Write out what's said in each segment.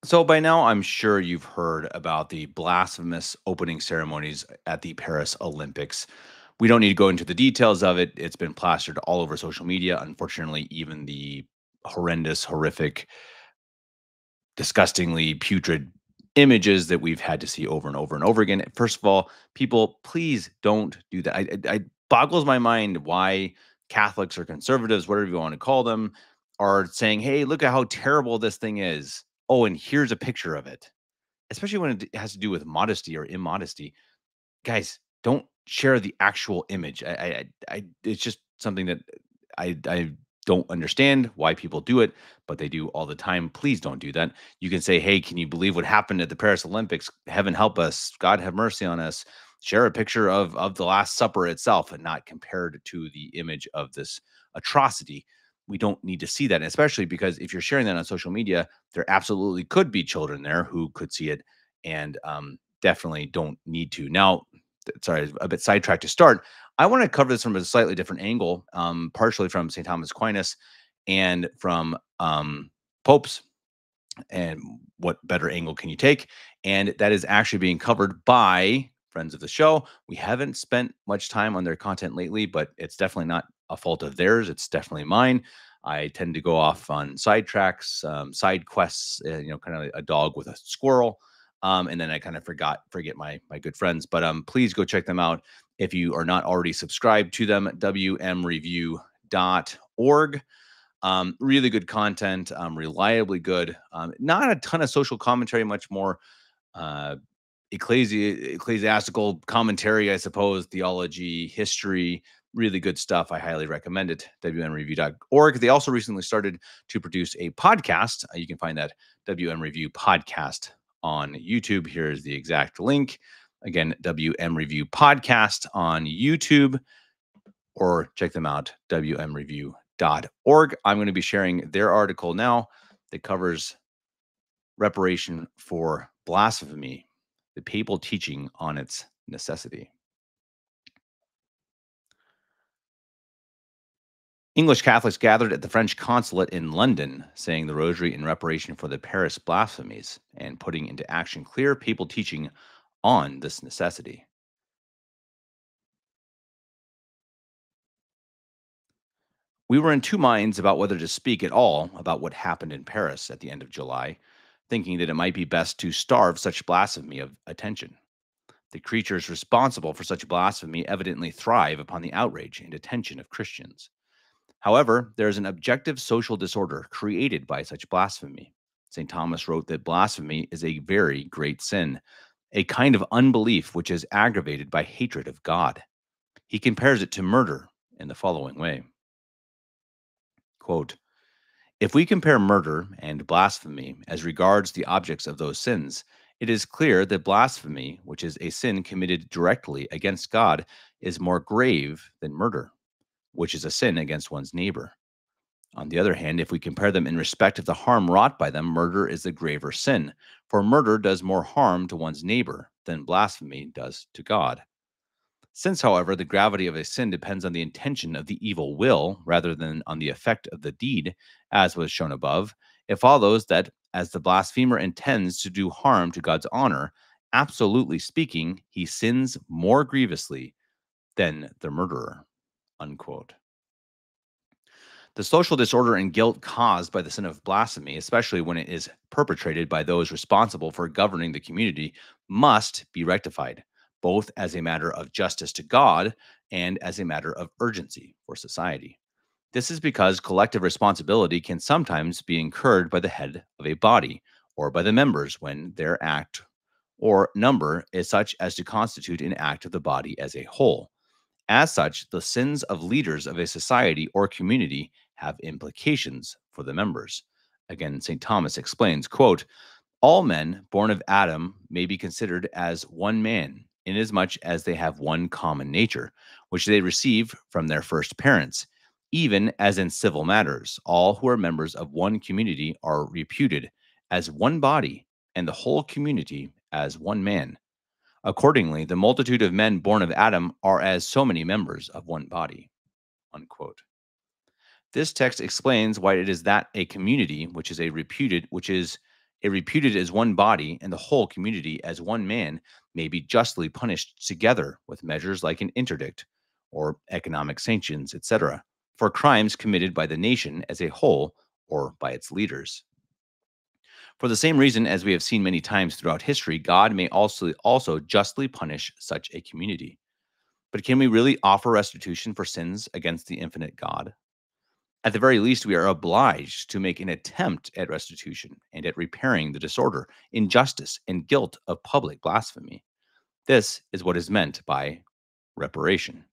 So by now, I'm sure you've heard about the blasphemous opening ceremonies at the Paris Olympics. We don't need to go into the details of it. It's been plastered all over social media. Unfortunately, even the horrendous, horrific, disgustingly putrid images that we've had to see over and over and over again. First of all, people, please don't do that. I boggles my mind why Catholics or conservatives, whatever you want to call them, are saying, "Hey, look at how terrible this thing is. Oh, and here's a picture of it." Especially when it has to do with modesty or immodesty. Guys, don't share the actual image. It's just something that I don't understand why people do it, but they do all the time. Please don't do that. You can say, "Hey, can you believe what happened at the Paris Olympics? Heaven help us. God have mercy on us." Share a picture of the Last Supper itself and not compared to the image of this atrocity. We don't need to see that, especially because if you're sharing that on social media, there absolutely could be children there who could see it and definitely don't need to. Now, sorry, a bit sidetracked to start. I want to cover this from a slightly different angle, partially from St. Thomas Aquinas and from popes. And what better angle can you take? And that is actually being covered by friends of the show. We haven't spent much time on their content lately, but it's definitely not a fault of theirs. It's definitely mine. I tend to go off on sidetracks, side quests, kind of a dog with a squirrel. And then I kind of forget my good friends. But please go check them out if you are not already subscribed to them. WMreview.org. Really good content, reliably good. Not a ton of social commentary, much more uh, ecclesiastical commentary, I suppose, theology, history, really good stuff. I highly recommend it. WMreview.org. They also recently started to produce a podcast. You can find that WM Review podcast on YouTube. Here's the exact link. Again, WM Review podcast on YouTube, or check them out, WMreview.org. I'm going to be sharing their article now that covers reparation for blasphemy, the papal teaching on its necessity. English Catholics gathered at the French consulate in London, saying the rosary in reparation for the Paris blasphemies and putting into action clear papal teaching on this necessity. We were in two minds about whether to speak at all about what happened in Paris at the end of July, thinking that it might be best to starve such blasphemy of attention. The creatures responsible for such blasphemy evidently thrive upon the outrage and attention of Christians. However, there is an objective social disorder created by such blasphemy. St. Thomas wrote that blasphemy is a very great sin, a kind of unbelief which is aggravated by hatred of God. He compares it to murder in the following way. Quote, if we compare murder and blasphemy as regards the objects of those sins, it is clear that blasphemy, which is a sin committed directly against God, is more grave than murder, which is a sin against one's neighbor. On the other hand, if we compare them in respect of the harm wrought by them, murder is the graver sin, for murder does more harm to one's neighbor than blasphemy does to God. Since, however, the gravity of a sin depends on the intention of the evil will rather than on the effect of the deed, as was shown above, it follows that as the blasphemer intends to do harm to God's honor, absolutely speaking, he sins more grievously than the murderer. Unquote. The social disorder and guilt caused by the sin of blasphemy, especially when it is perpetrated by those responsible for governing the community, must be rectified, both as a matter of justice to God and as a matter of urgency for society. This is because collective responsibility can sometimes be incurred by the head of a body or by the members when their act or number is such as to constitute an act of the body as a whole. As such, the sins of leaders of a society or community have implications for the members. Again, St. Thomas explains, quote, all men born of Adam may be considered as one man, inasmuch as they have one common nature, which they receive from their first parents. Even as in civil matters, all who are members of one community are reputed as one body, and the whole community as one man. Accordingly, the multitude of men born of Adam are as so many members of one body. Unquote. This text explains why it is that a community, which is It reputed as one body and the whole community as one man may be justly punished together with measures like an interdict or economic sanctions, etc., for crimes committed by the nation as a whole or by its leaders. For the same reason as we have seen many times throughout history, God may also justly punish such a community. But can we really offer restitution for sins against the infinite God? At the very least, we are obliged to make an attempt at restitution and at repairing the disorder, injustice, and guilt of public blasphemy. This is what is meant by reparation.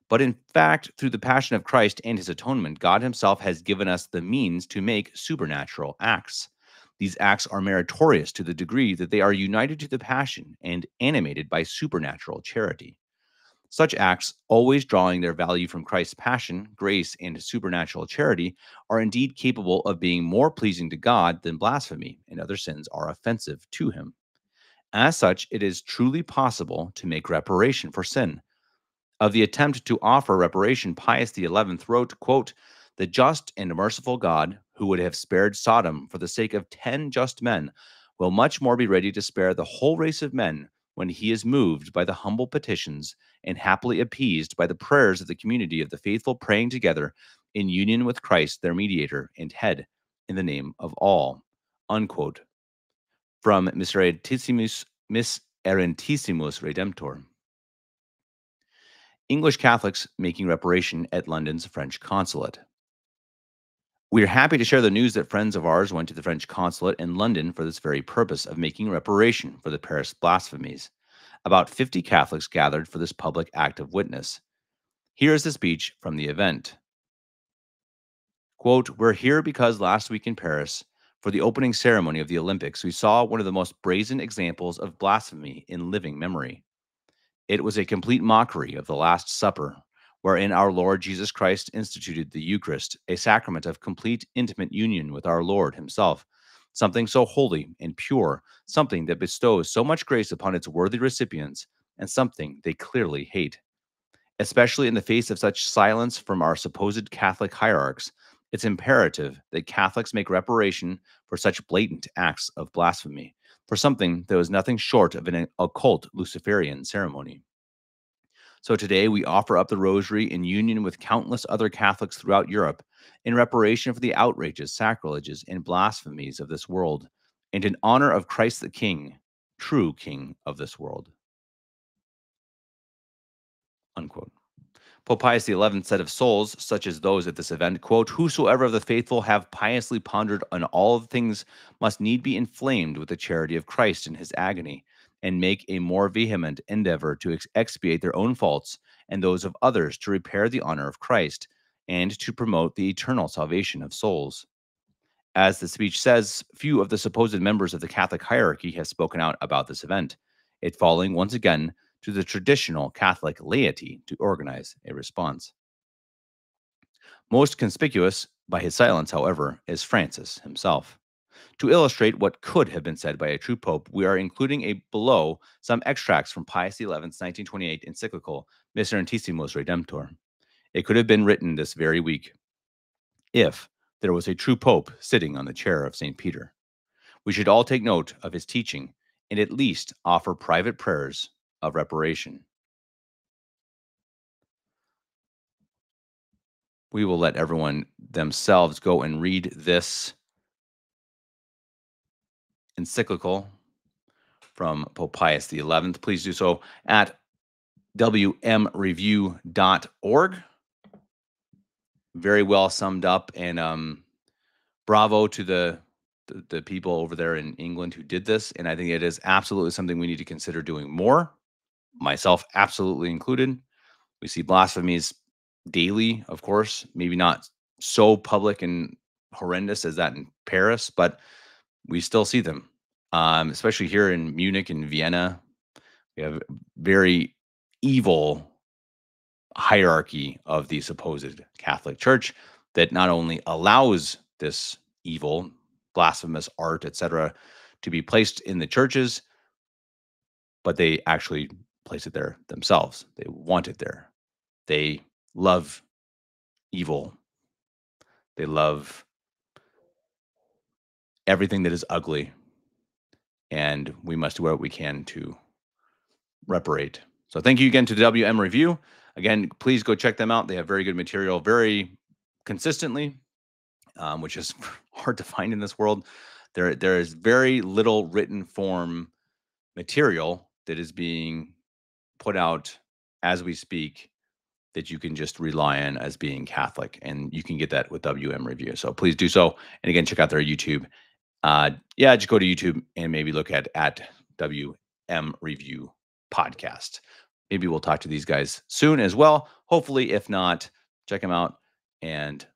But in fact, through the passion of Christ and his atonement, God himself has given us the means to make supernatural acts. These acts are meritorious to the degree that they are united to the passion and animated by supernatural charity. Such acts, always drawing their value from Christ's passion, grace, and supernatural charity, are indeed capable of being more pleasing to God than blasphemy and other sins are offensive to him. As such, it is truly possible to make reparation for sin. Of the attempt to offer reparation, Pius XI wrote, quote, "The just and merciful God, who would have spared Sodom for the sake of 10 just men, will much more be ready to spare the whole race of men when he is moved by the humble petitions and happily appeased by the prayers of the community of the faithful praying together in union with Christ, their mediator and head, in the name of all." Unquote. From Miserentissimus Redemptor. English Catholics making reparation at London's French consulate. We are happy to share the news that friends of ours went to the French consulate in London for this very purpose of making reparation for the Paris blasphemies. About 50 Catholics gathered for this public act of witness. Here is the speech from the event. Quote, "We're here because last week in Paris, for the opening ceremony of the Olympics, we saw one of the most brazen examples of blasphemy in living memory. It was a complete mockery of the Last Supper, wherein our Lord Jesus Christ instituted the Eucharist, a sacrament of complete intimate union with our Lord himself, something so holy and pure, something that bestows so much grace upon its worthy recipients, and something they clearly hate. Especially in the face of such silence from our supposed Catholic hierarchs, it's imperative that Catholics make reparation for such blatant acts of blasphemy, for something that was nothing short of an occult Luciferian ceremony. So today we offer up the rosary in union with countless other Catholics throughout Europe in reparation for the outrages, sacrileges, and blasphemies of this world, and in honor of Christ the King, true King of this world." Unquote. Pope Pius XI said of souls such as those at this event, quote, "Whosoever of the faithful have piously pondered on all things must need be inflamed with the charity of Christ in his agony, and make a more vehement endeavor to expiate their own faults and those of others to repair the honor of Christ, and to promote the eternal salvation of souls." As the speech says, few of the supposed members of the Catholic hierarchy have spoken out about this event, it falling once again to the traditional Catholic laity to organize a response. Most conspicuous by his silence, however, is Francis himself. To illustrate what could have been said by a true pope, we are including below some extracts from Pius XI's 1928 encyclical Miserentissimus Redemptor. It could have been written this very week if there was a true pope sitting on the chair of St. Peter. We should all take note of his teaching and at least offer private prayers of reparation. We will let everyone themselves go and read this encyclical from Pope Pius XI. Please do so at WMreview.org. Very well summed up, and bravo to the people over there in England who did this. And I think it is absolutely something we need to consider doing more, myself absolutely included. We see blasphemies daily, of course, maybe not so public and horrendous as that in Paris, but we still see them, especially here in Munich and Vienna. We have very evil hierarchy of the supposed Catholic Church that not only allows this evil, blasphemous art, etc., to be placed in the churches, but they actually place it there themselves. They want it there. They love evil. They love everything that is ugly, and we must do what we can to reparate. So thank you again to WMreview. Again, please go check them out. They have very good material, very consistently, which is hard to find in this world. There is very little written form material that is being put out as we speak that you can just rely on as being Catholic, and you can get that with WMreview. So please do so, and again, check out their YouTube. Yeah, just go to YouTube and maybe look at WMreview podcast. Maybe we'll talk to these guys soon as well. Hopefully, if not, check them out and